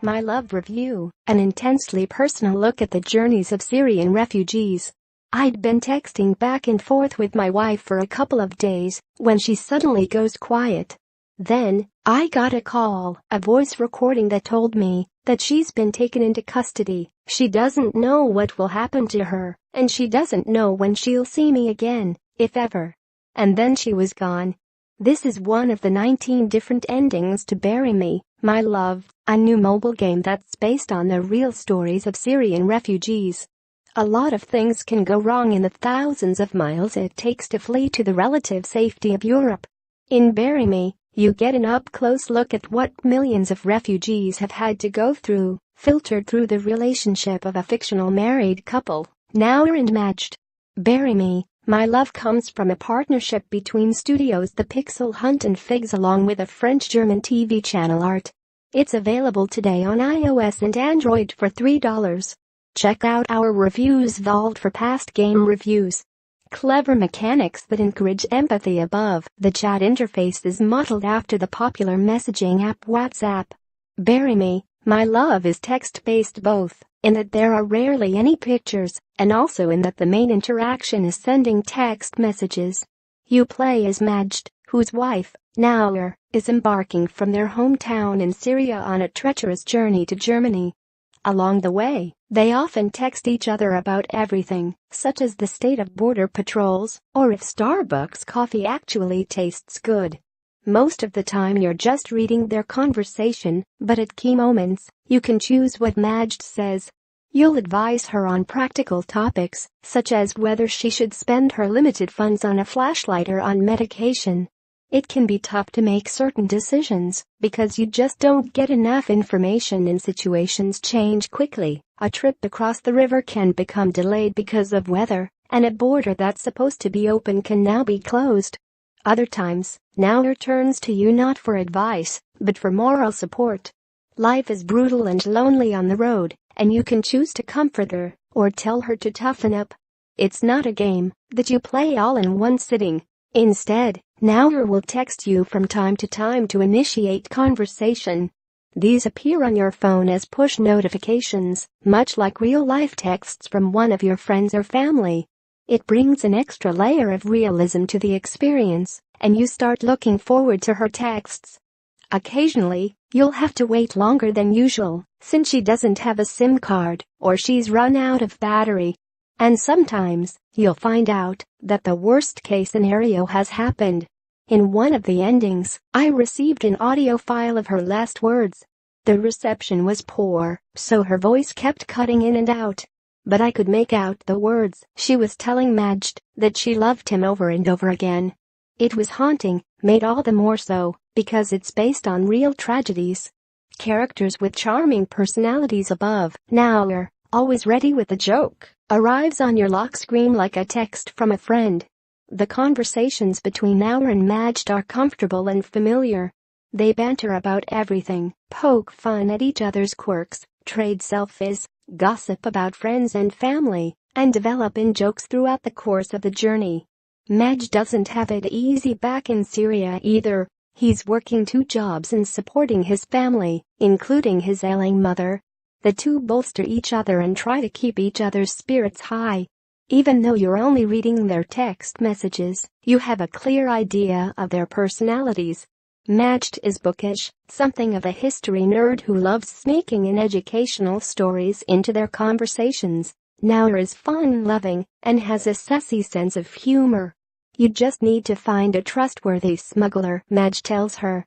My Love Review, an intensely personal look at the journeys of Syrian refugees. I'd been texting back and forth with my wife for a couple of days when she suddenly goes quiet. Then, I got a call, a voice recording that told me that she's been taken into custody. She doesn't know what will happen to her, and she doesn't know when she'll see me again, if ever. And then she was gone. This is one of the 19 different endings to Bury Me, My Love, a new mobile game that's based on the real stories of Syrian refugees. A lot of things can go wrong in the thousands of miles it takes to flee to the relative safety of Europe. In Bury Me, you get an up-close look at what millions of refugees have had to go through, filtered through the relationship of a fictional married couple, Nour and Majd. Bury Me, My Love comes from a partnership between studios The Pixel Hunt and Figs along with a French-German TV channel Art. It's available today on iOS and Android for $3. Check out our reviews vault for past game reviews. Clever mechanics that encourage empathy above. The chat interface is modeled after the popular messaging app WhatsApp. Bury Me, My Love is text-based both, in that there are rarely any pictures, and also in that the main interaction is sending text messages. You play as Majd, whose wife, Nour, is embarking from their hometown in Syria on a treacherous journey to Germany. Along the way, they often text each other about everything, such as the state of border patrols, or if Starbucks coffee actually tastes good. Most of the time you're just reading their conversation, but at key moments, you can choose what Majd says. You'll advise her on practical topics, such as whether she should spend her limited funds on a flashlight or on medication. It can be tough to make certain decisions because you just don't get enough information and situations change quickly. A trip across the river can become delayed because of weather, and a border that's supposed to be open can now be closed. Other times, Nour turns to you not for advice, but for moral support. Life is brutal and lonely on the road, and you can choose to comfort her or tell her to toughen up. It's not a game that you play all in one sitting. Instead, Nour will text you from time to time to initiate conversation. These appear on your phone as push notifications, much like real-life texts from one of your friends or family. It brings an extra layer of realism to the experience, and you start looking forward to her texts. Occasionally, you'll have to wait longer than usual, since she doesn't have a SIM card, or she's run out of battery. And sometimes, you'll find out that the worst-case scenario has happened. In one of the endings, I received an audio file of her last words. The reception was poor, so her voice kept cutting in and out. But I could make out the words. She was telling Majd that she loved him over and over again. It was haunting, made all the more so because it's based on real tragedies. Characters with charming personalities above. Nour, always ready with a joke, arrives on your lock screen like a text from a friend. The conversations between Nour and Majd are comfortable and familiar. They banter about everything, poke fun at each other's quirks, trade selfies, gossip about friends and family, and develop in jokes throughout the course of the journey. Majd doesn't have it easy back in Syria either. He's working 2 jobs and supporting his family, including his ailing mother. The two bolster each other and try to keep each other's spirits high. Even though you're only reading their text messages, you have a clear idea of their personalities. Majd is bookish, something of a history nerd who loves sneaking in educational stories into their conversations. Nour is fun-loving and has a sassy sense of humor. You just need to find a trustworthy smuggler, Majd tells her.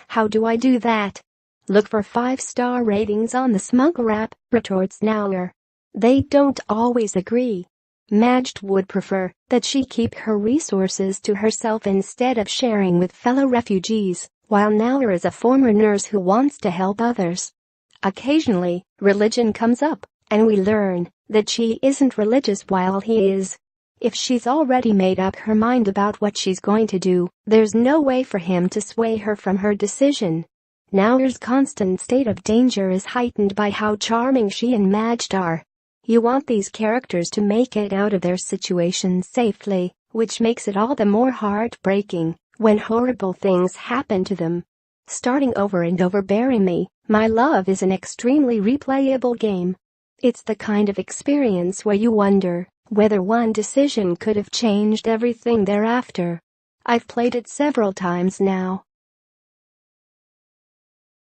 How do I do that? Look for 5-star ratings on the Smuggler app, retorts Nour. They don't always agree. Majd would prefer that she keep her resources to herself instead of sharing with fellow refugees, while Nour is a former nurse who wants to help others. Occasionally, religion comes up, and we learn that she isn't religious while he is. If she's already made up her mind about what she's going to do, there's no way for him to sway her from her decision. Nour's constant state of danger is heightened by how charming she and Majd are. You want these characters to make it out of their situations safely, which makes it all the more heartbreaking when horrible things happen to them. Starting over and over. Bury Me, My love is an extremely replayable game. It's the kind of experience where you wonder whether one decision could have changed everything thereafter. I've played it several times now,